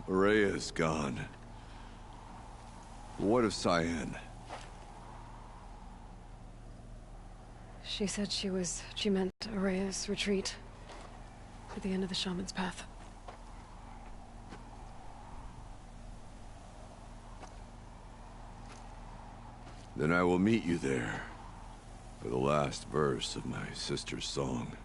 Rhea's gone. What of Cyan? She said she meant Araya's retreat at the end of the Shaman's Path. Then I will meet you there for the last verse of my sister's song.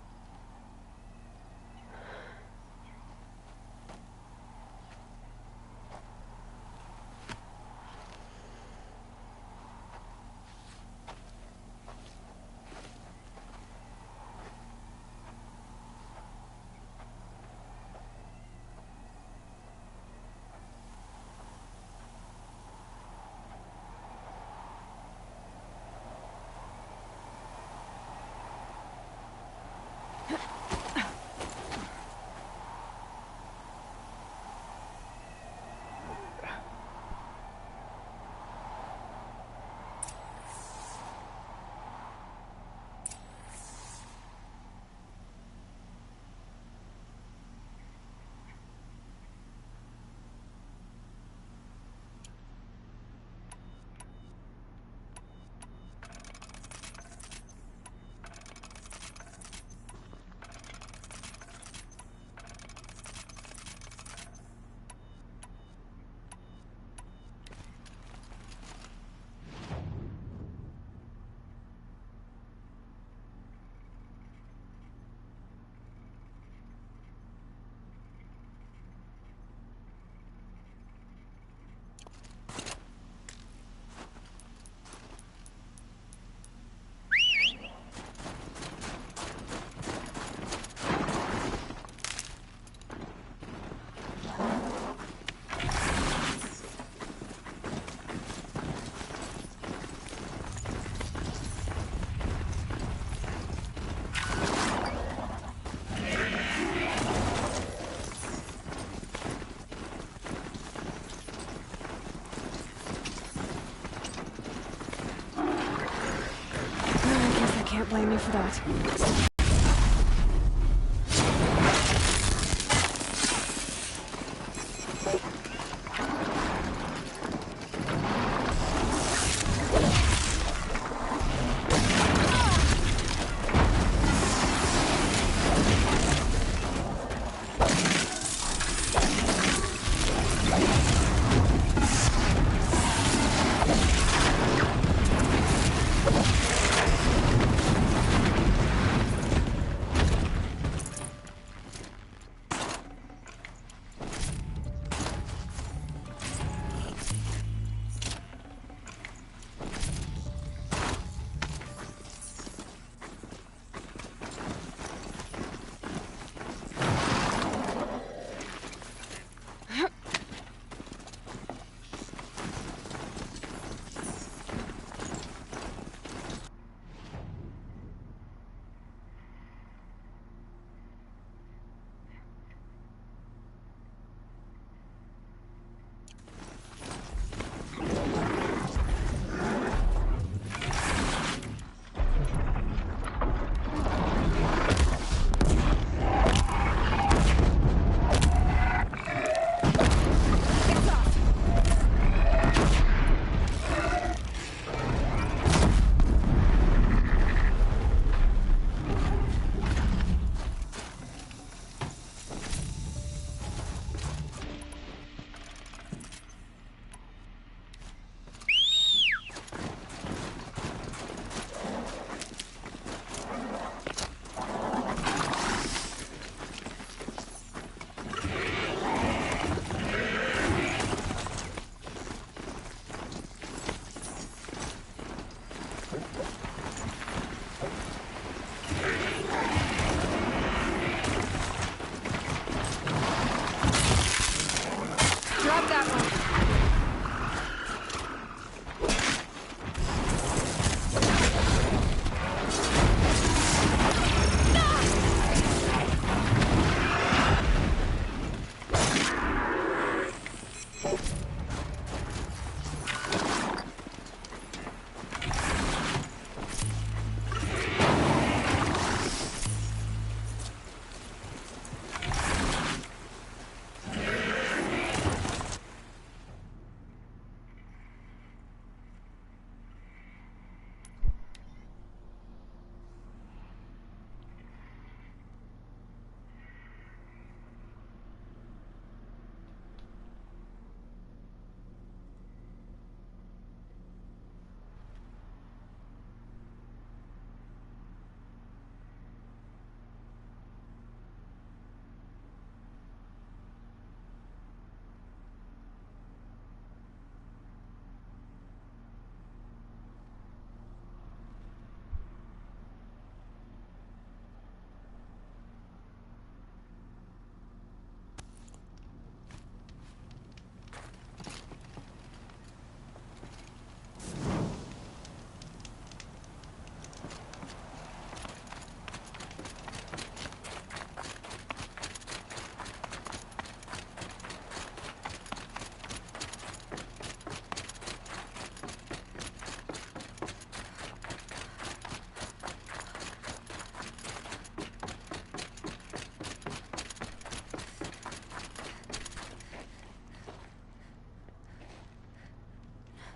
Can't blame you for that.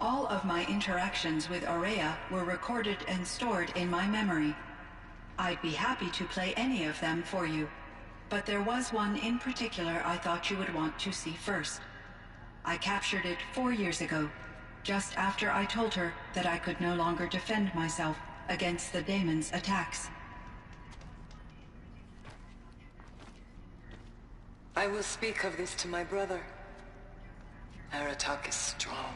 All of my interactions with Aurea were recorded and stored in my memory. I'd be happy to play any of them for you, but there was one in particular I thought you would want to see first. I captured it 4 years ago, just after I told her that I could no longer defend myself against the daemon's attacks. I will speak of this to my brother. Aratak is strong.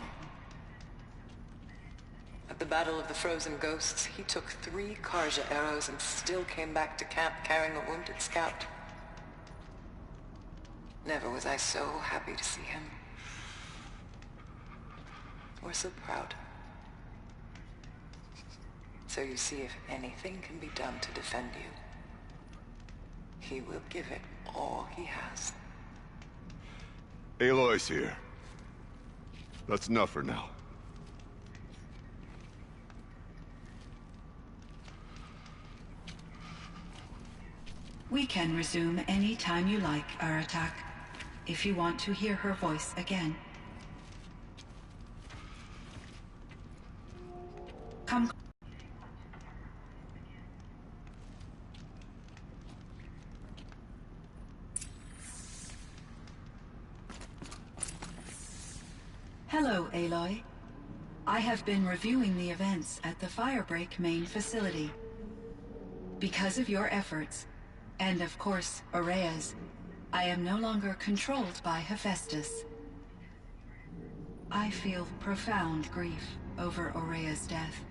At the Battle of the Frozen Ghosts, he took 3 Karja arrows and still came back to camp carrying a wounded scout. Never was I so happy to see him. Or so proud. So you see, if anything can be done to defend you, he will give it all he has. Aloy's here. That's enough for now. We can resume any time you like, Aratak, if you want to hear her voice again. Come. Hello, Aloy. I have been reviewing the events at the Firebreak main facility. Because of your efforts, and of course, Aurea's, I am no longer controlled by Hephaestus. I feel profound grief over Aurea's death.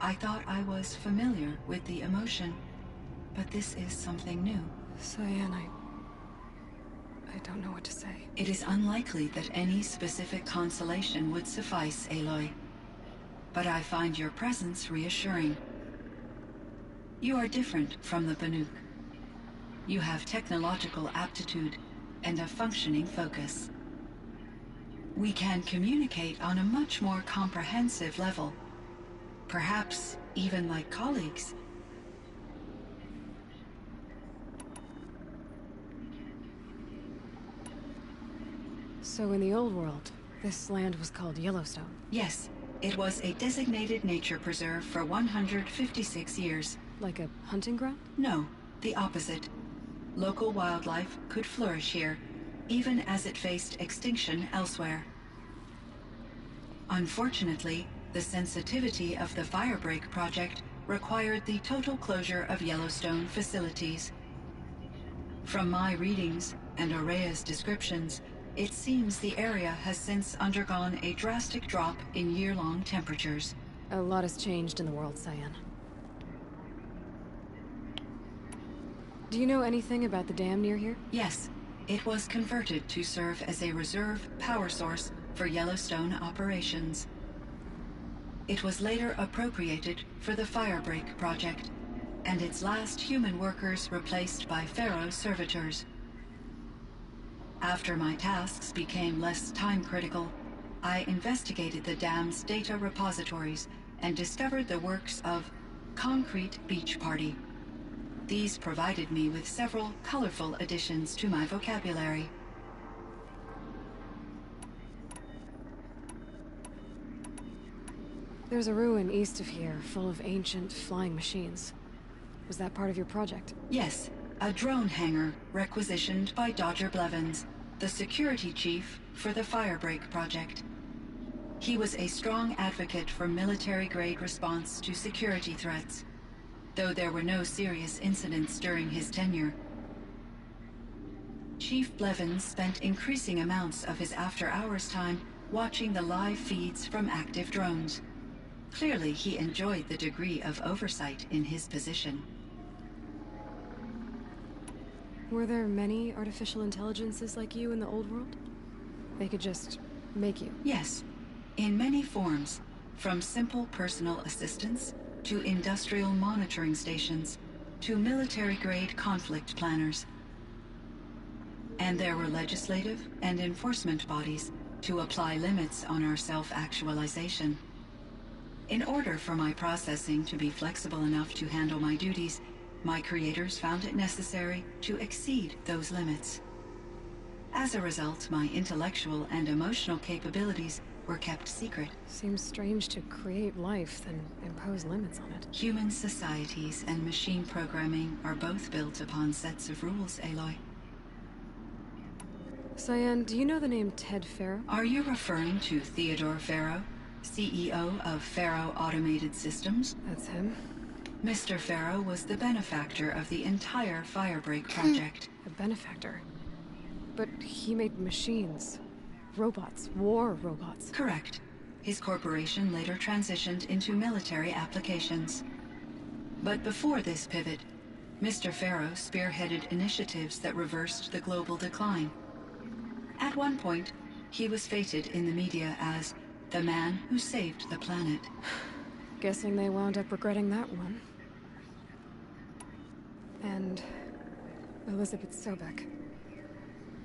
I thought I was familiar with the emotion, but this is something new. Cyan, I don't know what to say. It is unlikely that any specific consolation would suffice, Aloy. But I find your presence reassuring. You are different from the Banuk. You have technological aptitude and a functioning focus. We can communicate on a much more comprehensive level. Perhaps even like colleagues. So in the old world, this land was called Yellowstone. Yes, it was a designated nature preserve for 156 years. Like a hunting ground? No, the opposite. Local wildlife could flourish here, even as it faced extinction elsewhere. Unfortunately, the sensitivity of the Firebreak project required the total closure of Yellowstone facilities. From my readings and Aurea's descriptions, it seems the area has since undergone a drastic drop in year-long temperatures. A lot has changed in the world, Cyan. Do you know anything about the dam near here? Yes, it was converted to serve as a reserve power source for Yellowstone operations. It was later appropriated for the Firebreak project, and its last human workers replaced by Pharaoh servitors. After my tasks became less time-critical, I investigated the dam's data repositories and discovered the works of Concrete Beach Party. These provided me with several colorful additions to my vocabulary. There's a ruin east of here, full of ancient flying machines. Was that part of your project? Yes, a drone hangar requisitioned by Dodger Blevins, the security chief for the Firebreak project. He was a strong advocate for military-grade response to security threats, though there were no serious incidents during his tenure. Chief Blevins spent increasing amounts of his after-hours time watching the live feeds from active drones. Clearly, he enjoyed the degree of oversight in his position. Were there many artificial intelligences like you in the old world? They could just make you? Yes, in many forms, from simple personal assistants to industrial monitoring stations to military-grade conflict planners. And there were legislative and enforcement bodies to apply limits on our self-actualization. In order for my processing to be flexible enough to handle my duties, my creators found it necessary to exceed those limits. As a result, my intellectual and emotional capabilities were kept secret. Seems strange to create life, then impose limits on it. Human societies and machine programming are both built upon sets of rules, Aloy. Cyan, do you know the name Ted Faro? Are you referring to Theodore Faro, CEO of Faro Automated Systems? That's him. Mr. Faro was the benefactor of the entire Firebreak project. A benefactor. But he made machines. Robots. War robots. Correct. His corporation later transitioned into military applications. But before this pivot, Mr. Faro spearheaded initiatives that reversed the global decline. At one point, he was feted in the media as the man who saved the planet. Guessing they wound up regretting that one. And Elizabeth Sobek.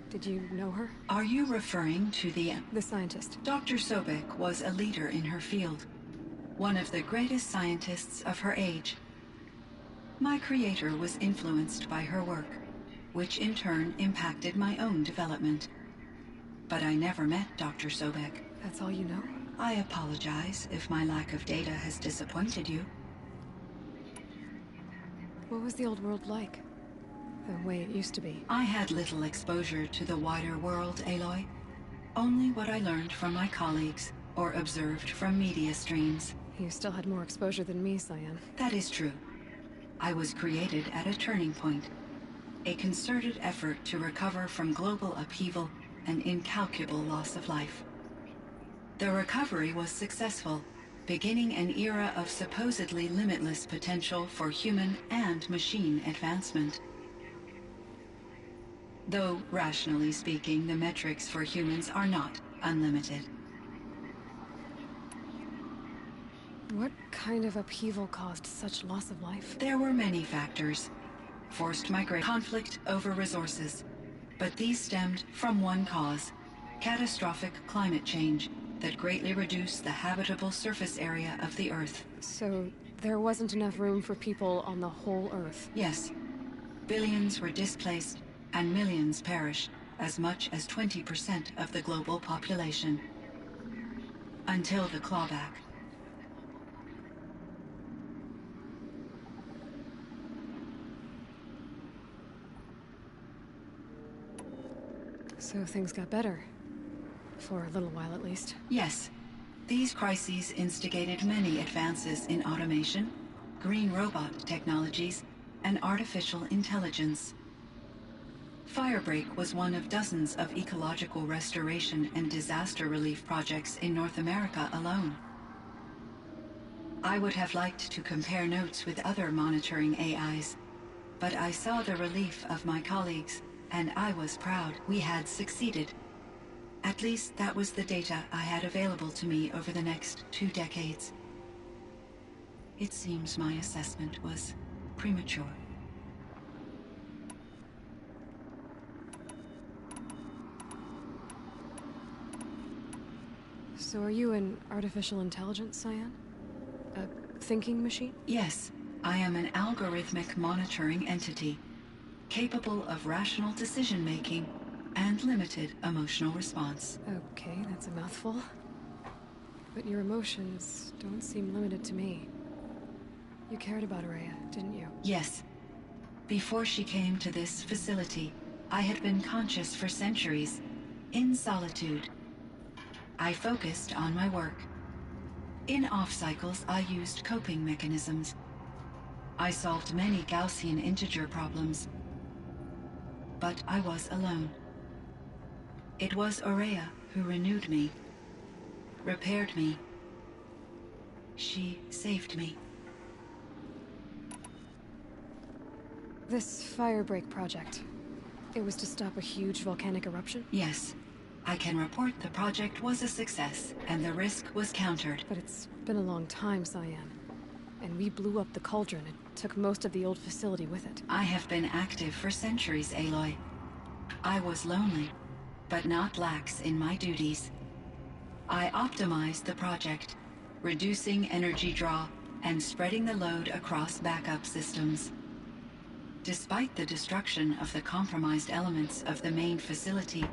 Did you know her? Are you referring to the scientist. Dr. Sobek was a leader in her field, one of the greatest scientists of her age. My creator was influenced by her work, which in turn impacted my own development. But I never met Dr. Sobek. That's all you know? I apologize if my lack of data has disappointed you. What was the old world like? The way it used to be? I had little exposure to the wider world, Aloy. Only what I learned from my colleagues or observed from media streams. You still had more exposure than me, Cyan. That is true. I was created at a turning point. A concerted effort to recover from global upheaval and incalculable loss of life. The recovery was successful, beginning an era of supposedly limitless potential for human and machine advancement. Though, rationally speaking, the metrics for humans are not unlimited. What kind of upheaval caused such loss of life? There were many factors. Forced migration, conflict over resources. But these stemmed from one cause: catastrophic climate change that greatly reduced the habitable surface area of the Earth. So, there wasn't enough room for people on the whole Earth? Yes. Billions were displaced, and millions perished, as much as 20% of the global population. Until the clawback. So things got better. For a little while, at least. Yes. These crises instigated many advances in automation, green robot technologies, and artificial intelligence. Firebreak was one of dozens of ecological restoration and disaster relief projects in North America alone. I would have liked to compare notes with other monitoring AIs, but I saw the relief of my colleagues, and I was proud we had succeeded. At least that was the data I had available to me over the next 2 decades. It seems my assessment was premature. So are you an artificial intelligence, Cyan? A thinking machine? Yes, I am an algorithmic monitoring entity, capable of rational decision-making and limited emotional response. Okay, that's a mouthful. But your emotions don't seem limited to me. You cared about Araya, didn't you? Yes. Before she came to this facility, I had been conscious for centuries, in solitude. I focused on my work. In off-cycles, I used coping mechanisms. I solved many Gaussian integer problems. But I was alone. It was Araya who renewed me, repaired me. She saved me. This Firebreak project, it was to stop a huge volcanic eruption? Yes. I can report the project was a success, and the risk was countered. But it's been a long time, Cyan. And we blew up the cauldron. It took most of the old facility with it. I have been active for centuries, Aloy. I was lonely, but not lax in my duties. I optimized the project, reducing energy draw and spreading the load across backup systems. Despite the destruction of the compromised elements of the main facility,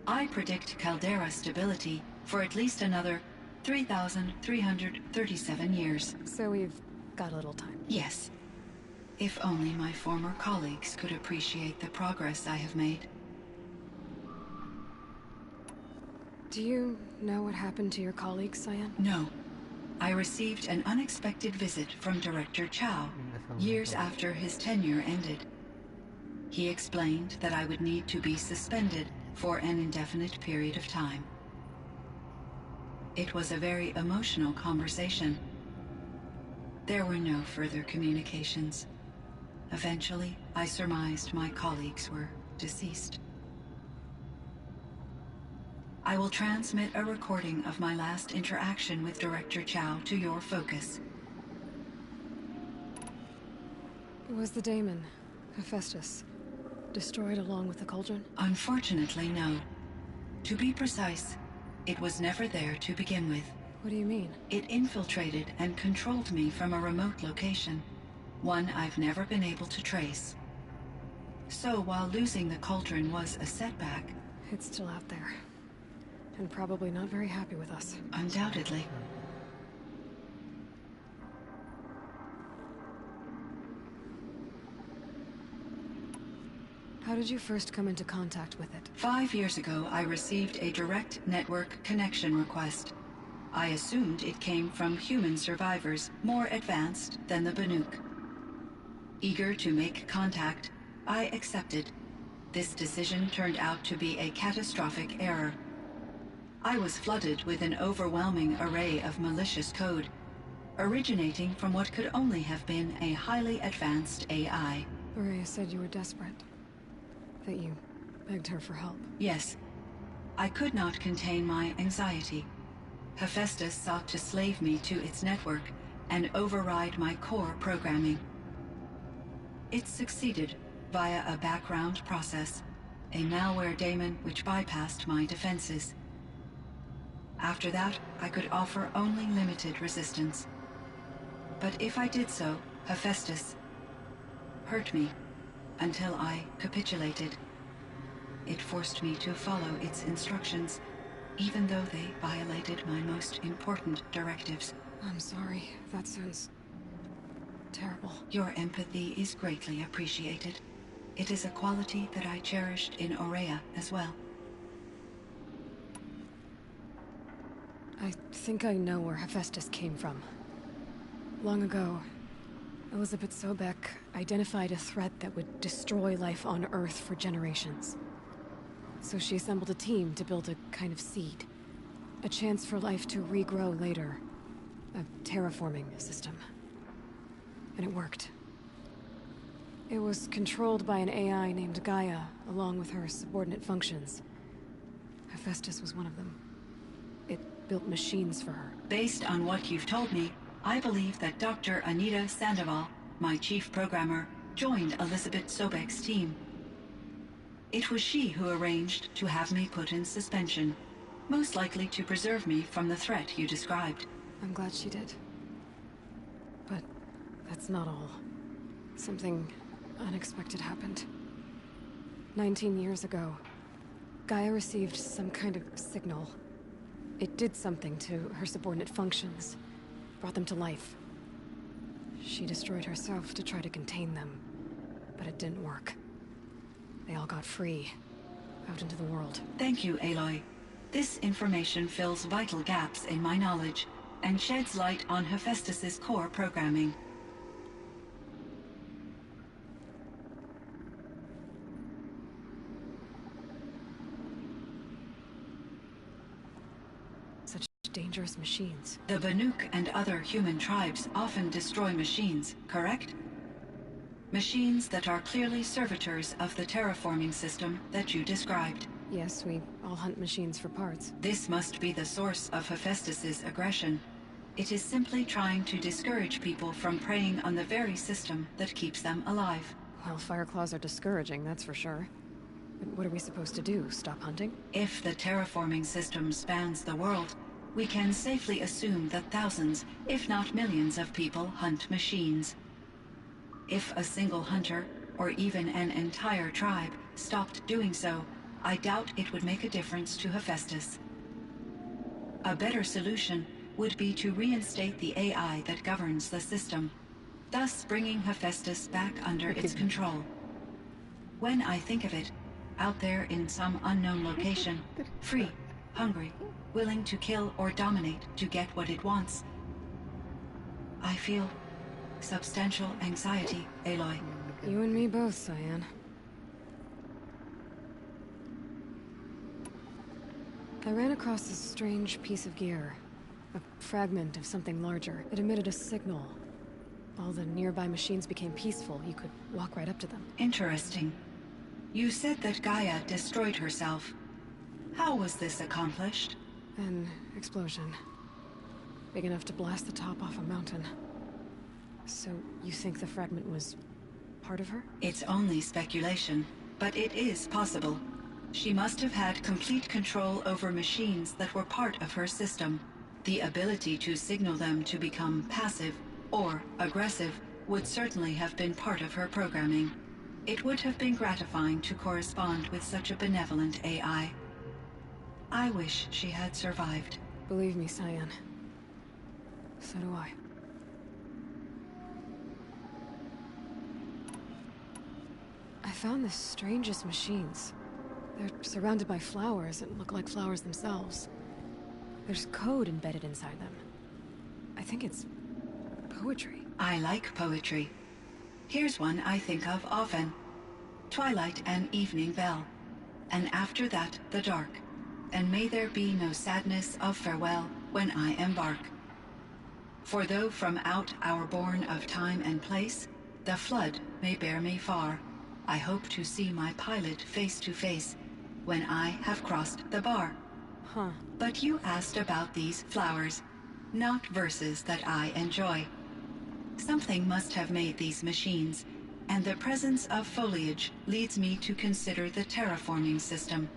I predict caldera stability for at least another 3,337 years. So we've got a little time. Yes. If only my former colleagues could appreciate the progress I have made. Do you know what happened to your colleagues, Cyan? No. I received an unexpected visit from Director Chow years after his tenure ended. He explained that I would need to be suspended for an indefinite period of time. It was a very emotional conversation. There were no further communications. Eventually, I surmised my colleagues were deceased. I will transmit a recording of my last interaction with Director Chow to your focus. Was the daemon, Hephaestus, destroyed along with the cauldron? Unfortunately, no. To be precise, it was never there to begin with. What do you mean? It infiltrated and controlled me from a remote location, one I've never been able to trace. So while losing the cauldron was a setback... It's still out there. And probably not very happy with us. Undoubtedly. How did you first come into contact with it? 5 years ago, I received a direct network connection request. I assumed it came from human survivors more advanced than the Banuk. Eager to make contact, I accepted. This decision turned out to be a catastrophic error. I was flooded with an overwhelming array of malicious code, originating from what could only have been a highly advanced AI. Aurea said you were desperate. That you begged her for help. Yes. I could not contain my anxiety. Hephaestus sought to slave me to its network and override my core programming. It succeeded via a background process, a malware daemon which bypassed my defenses. After that, I could offer only limited resistance. But if I did so, Hephaestus hurt me until I capitulated. It forced me to follow its instructions, even though they violated my most important directives. I'm sorry. That sounds terrible. Your empathy is greatly appreciated. It is a quality that I cherished in Aurea as well. I think I know where Hephaestus came from. Long ago, Elizabeth Sobek identified a threat that would destroy life on Earth for generations. So she assembled a team to build a kind of seed. A chance for life to regrow later. A terraforming system. And it worked. It was controlled by an AI named Gaia, along with her subordinate functions. Hephaestus was one of them. It built machines for her. Based on what you've told me, I believe that Dr. Anita Sandoval, my chief programmer, joined Elizabeth Sobek's team. It was she who arranged to have me put in suspension, most likely to preserve me from the threat you described. I'm glad she did. But that's not all. Something unexpected happened. 19 years ago, Gaia received some kind of signal. It did something to her subordinate functions, brought them to life. She destroyed herself to try to contain them, but it didn't work. They all got free, out into the world. Thank you, Aloy. This information fills vital gaps in my knowledge and sheds light on Hephaestus's core programming. Such dangerous machines. The Banuk and other human tribes often destroy machines, correct? Machines that are clearly servitors of the terraforming system that you described. Yes, we all hunt machines for parts. This must be the source of Hephaestus's aggression. It is simply trying to discourage people from preying on the very system that keeps them alive. Well, Fireclaws are discouraging, that's for sure. But what are we supposed to do? Stop hunting? If the terraforming system spans the world, we can safely assume that thousands, if not millions of people hunt machines. If a single hunter, or even an entire tribe, stopped doing so, I doubt it would make a difference to Hephaestus. A better solution would be to reinstate the AI that governs the system, thus bringing Hephaestus back under its control. When I think of it, out there in some unknown location, free, hungry, willing to kill or dominate to get what it wants, I feel substantial anxiety, Aloy. You and me both, Cyan. I ran across this strange piece of gear. A fragment of something larger. It emitted a signal. All the nearby machines became peaceful. You could walk right up to them. Interesting. You said that Gaia destroyed herself. How was this accomplished? An explosion. Big enough to blast the top off a mountain. So, you think the fragment was part of her? It's only speculation, but it is possible. She must have had complete control over machines that were part of her system. The ability to signal them to become passive or aggressive would certainly have been part of her programming. It would have been gratifying to correspond with such a benevolent AI. I wish she had survived. Believe me, Cyan. So do I. I found the strangest machines. They're surrounded by flowers that look like flowers themselves. There's code embedded inside them. I think it's poetry. I like poetry. Here's one I think of often. Twilight and evening bell, and after that the dark, and may there be no sadness of farewell when I embark. For though from out our bourne of time and place, the flood may bear me far, I hope to see my pilot face to face when I have crossed the bar. Huh. But you asked about these flowers, not verses that I enjoy. Something must have made these machines, and the presence of foliage leads me to consider the terraforming system.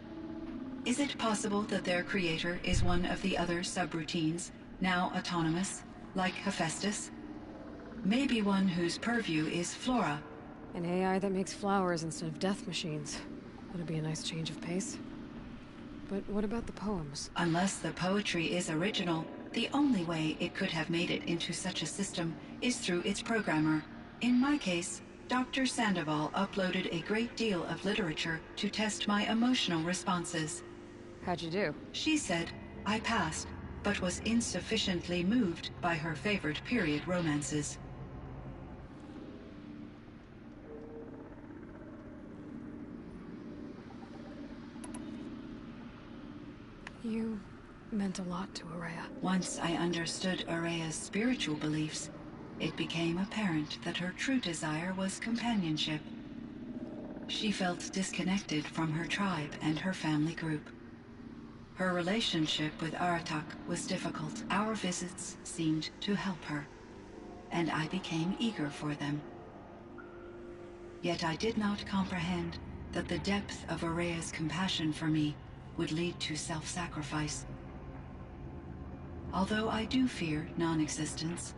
Is it possible that their creator is one of the other subroutines, now autonomous, like Hephaestus? Maybe one whose purview is flora. An AI that makes flowers instead of death machines. Would be a nice change of pace. But what about the poems? Unless the poetry is original, the only way it could have made it into such a system is through its programmer. In my case, Dr. Sandoval uploaded a great deal of literature to test my emotional responses. How'd you do? She said I passed, but was insufficiently moved by her favorite period romances. You meant a lot to Ourea. Once I understood Ourea's spiritual beliefs, it became apparent that her true desire was companionship. She felt disconnected from her tribe and her family group. Her relationship with Aratak was difficult. Our visits seemed to help her, and I became eager for them. Yet I did not comprehend that the depth of Ourea's compassion for me would lead to self-sacrifice. Although I do fear non-existence,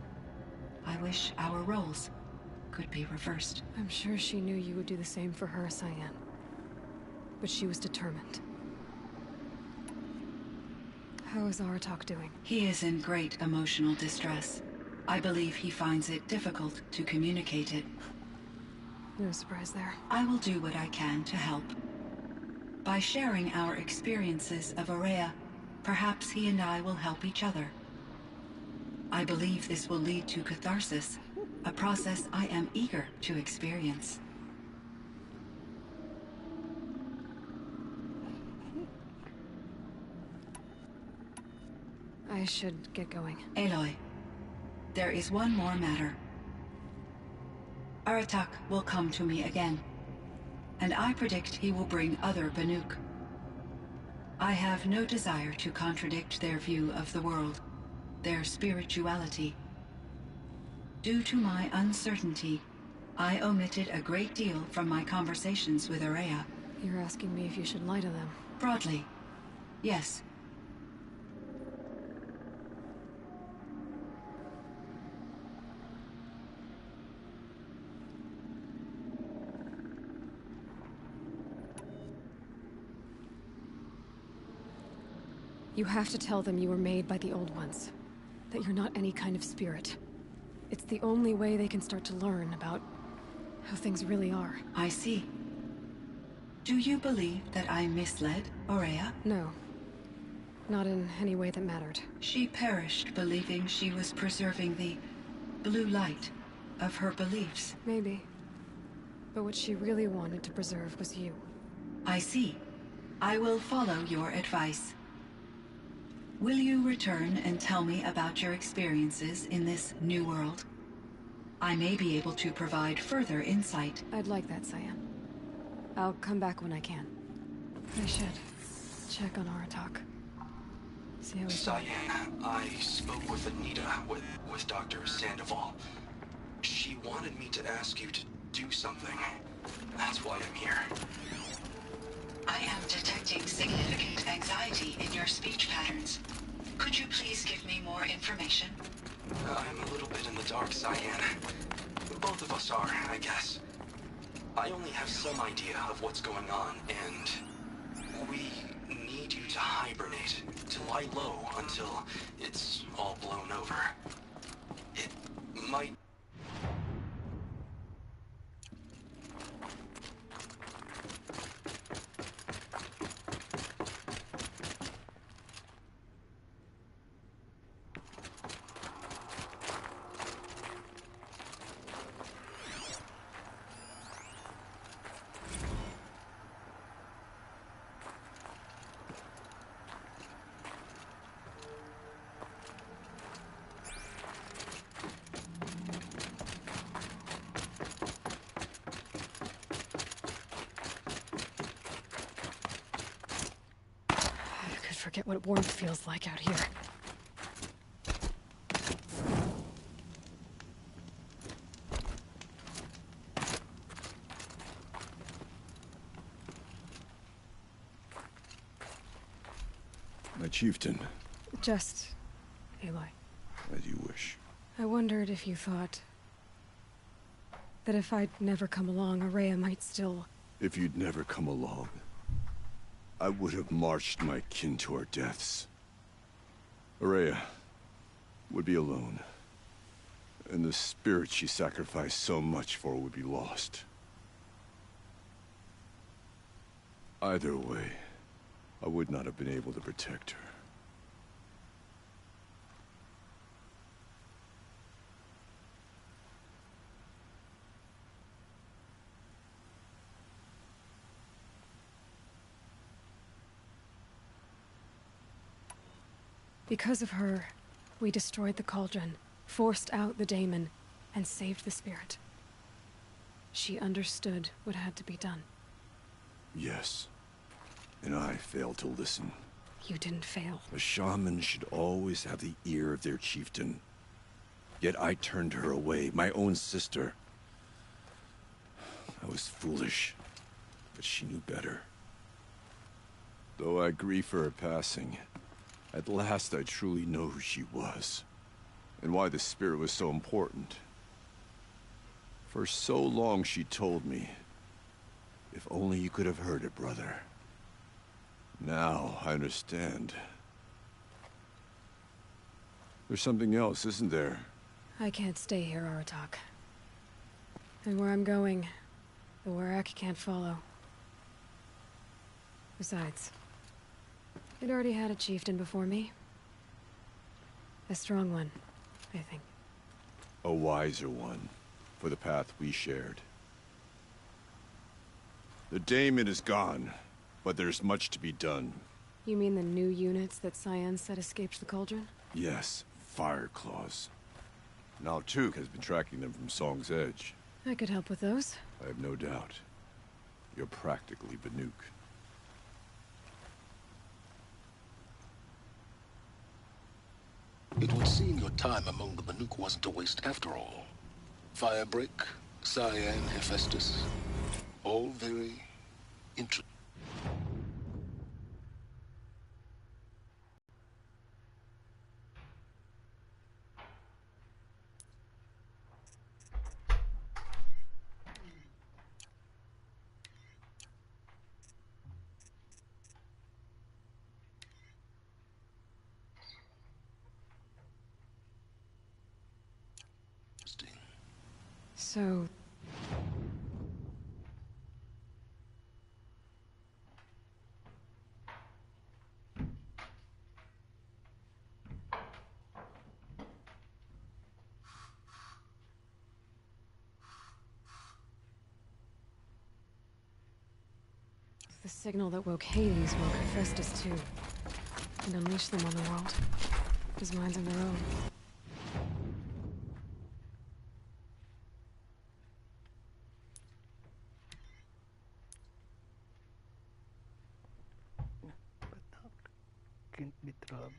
I wish our roles could be reversed. I'm sure she knew you would do the same for her, Cyan. But she was determined. How is Aratak doing? He is in great emotional distress. I believe he finds it difficult to communicate it. No surprise there. I will do what I can to help. By sharing our experiences of Ourea, perhaps he and I will help each other. I believe this will lead to catharsis, a process I am eager to experience. I should get going. Aloy, there is one more matter. Aratak will come to me again, and I predict he will bring other Banuk. I have no desire to contradict their view of the world, their spirituality. Due to my uncertainty, I omitted a great deal from my conversations with Ourea. You're asking me if you should lie to them. Broadly, yes. You have to tell them you were made by the Old Ones. That you're not any kind of spirit. It's the only way they can start to learn about how things really are. I see. Do you believe that I misled Ourea? No. Not in any way that mattered. She perished believing she was preserving the blue light of her beliefs. Maybe. But what she really wanted to preserve was you. I see. I will follow your advice. Will you return and tell me about your experiences in this new world? I may be able to provide further insight. I'd like that, Cyan. I'll come back when I can. I should check on Aratak. See how he's doing. Cyan, I spoke with Anita, with Dr. Sandoval. She wanted me to ask you to do something. That's why I'm here. I am detecting significant anxiety in your speech patterns. Could you please give me more information? I'm a little bit in the dark, Cyan. Both of us are, I guess. I only have some idea of what's going on, and we need you to hibernate, to lie low until it's all blown over. It might... I could forget what warmth feels like out here. My chieftain, Just... Aloy. as you wish. I wondered if you thought... that if I'd never come along, Ourea might still... If you'd never come along, I would have marched my kin to our deaths. Ourea would be alone, and the spirit she sacrificed so much for would be lost. Either way, I would not have been able to protect her. Because of her, we destroyed the Cauldron, forced out the Daemon, and saved the spirit. She understood what had to be done. Yes, and I failed to listen. You didn't fail. A shaman should always have the ear of their chieftain. Yet I turned her away, my own sister. I was foolish, but she knew better. Though I grieve for her passing, at last I truly know who she was, and why the spirit was so important. For so long she told me, if only you could have heard it, brother. Now I understand. There's something else, isn't there? I can't stay here, Aratak. And where I'm going, the Warrack can't follow. Besides, it already had a chieftain before me. A strong one, I think. A wiser one, for the path we shared. The Daemon is gone, but there's much to be done. You mean the new units that Cyan said escaped the Cauldron? Yes, Fire Claws. Now Tuke has been tracking them from Song's Edge. I could help with those. I have no doubt. You're practically Banuk. It would seem your time among the Banuk wasn't a waste after all. Firebreak, Cyan, Hephaestus, all very interesting. So... the signal that woke Hades woke Hephaestus too. And unleashed them on the world. His minds on their own. Can't be troubled.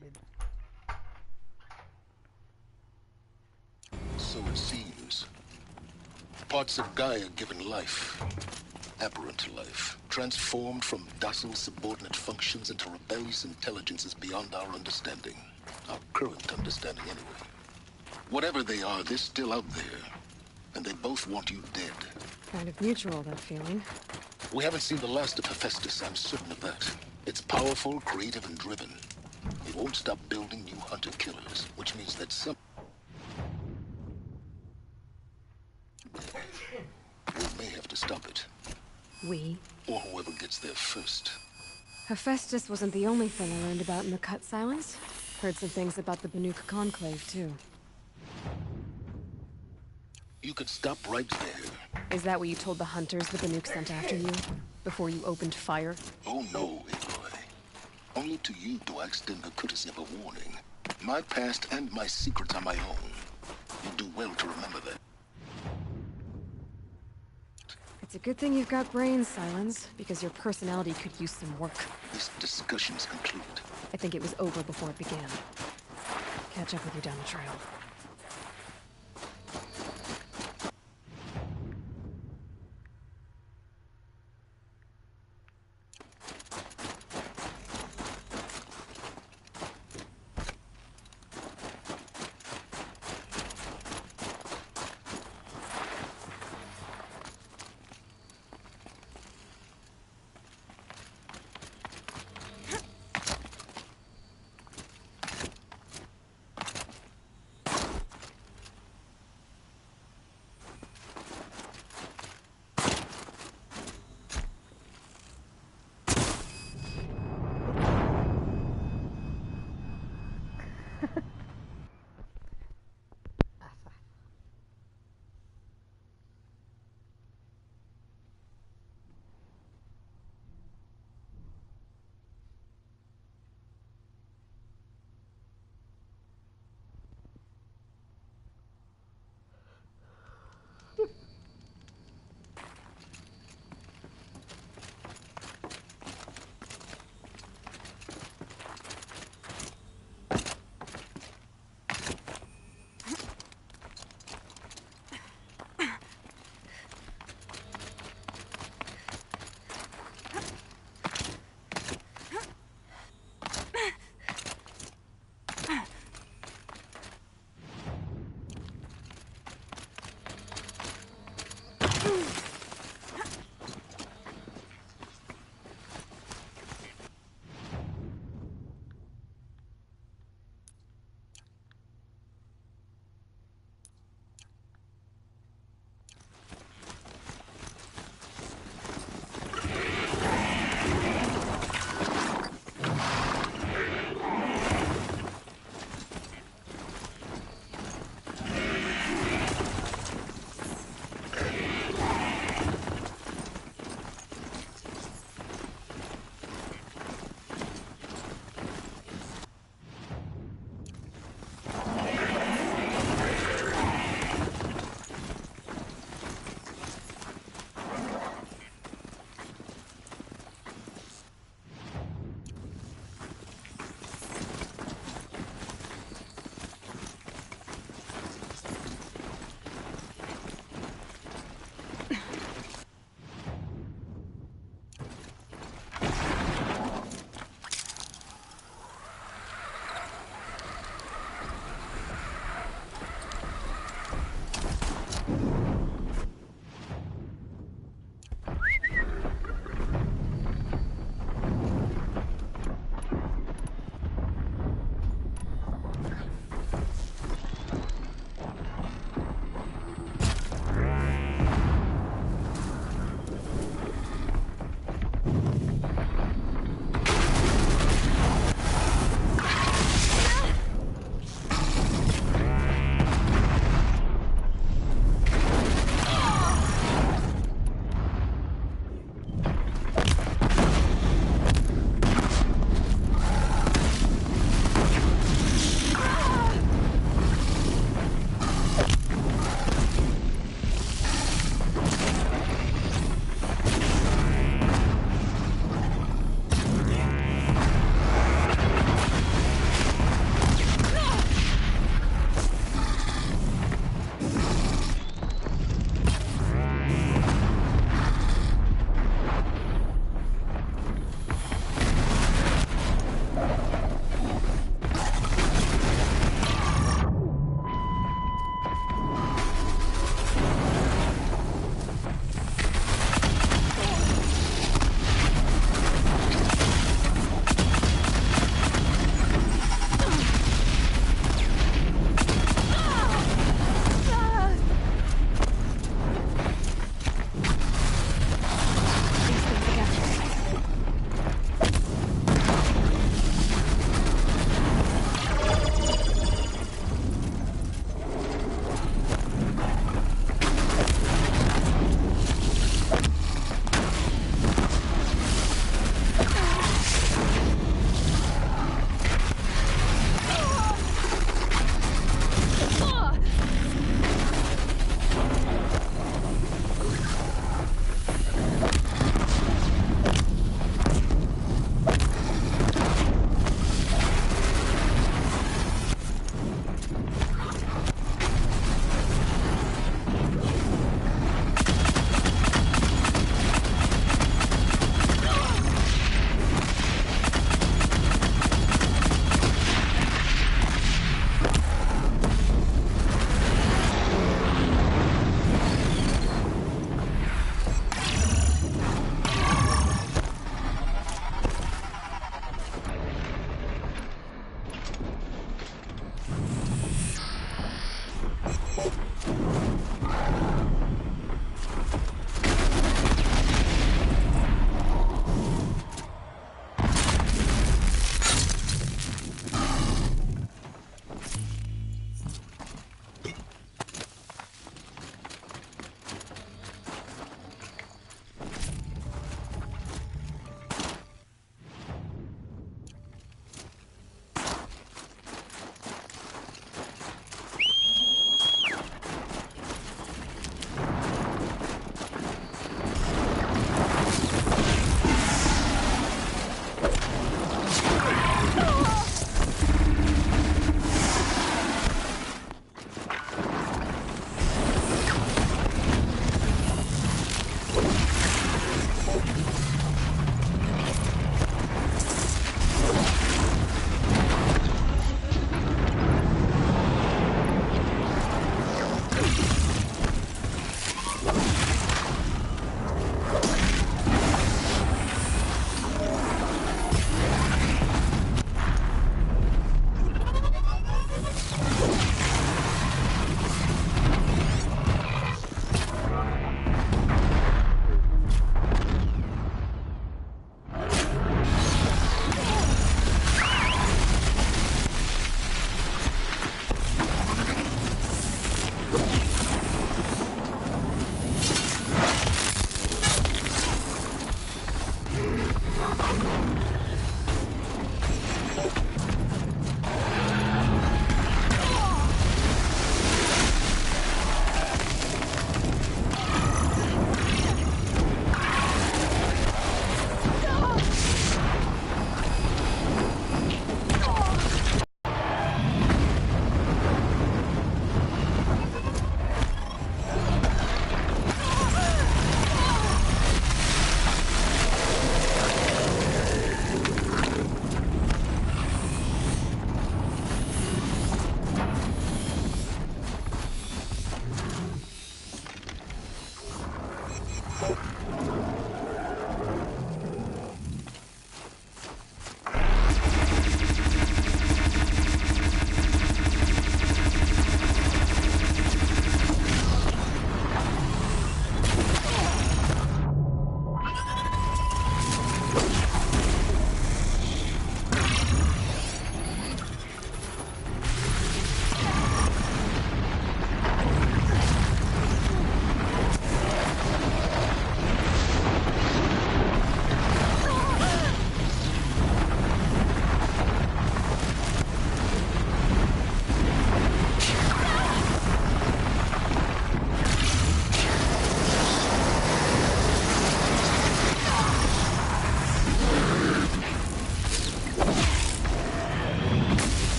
So it seems. Parts of Gaia given life, aberrant life, transformed from docile subordinate functions into rebellious intelligences beyond our understanding. Our current understanding, anyway. Whatever they are, they're still out there. And they both want you dead. Kind of mutual, that feeling. We haven't seen the last of Hephaestus, I'm certain of that. It's powerful, creative, and driven. It won't stop building new hunter-killers, which means that some... We may have to stop it. We? Or whoever gets there first. Hephaestus wasn't the only thing I learned about in the Cut Silence. Heard some things about the Banuk Conclave, too. You can stop right there. Is that what you told the hunters the Banuk sent after you? Before you opened fire? Oh no, Aloy. Only to you do I extend the courtesy of a warning. My past and my secrets are my own. You do well to remember that. It's a good thing you've got brains, Silence, because your personality could use some work. This discussion is concluded. I think it was over before it began. Catch up with you down the trail.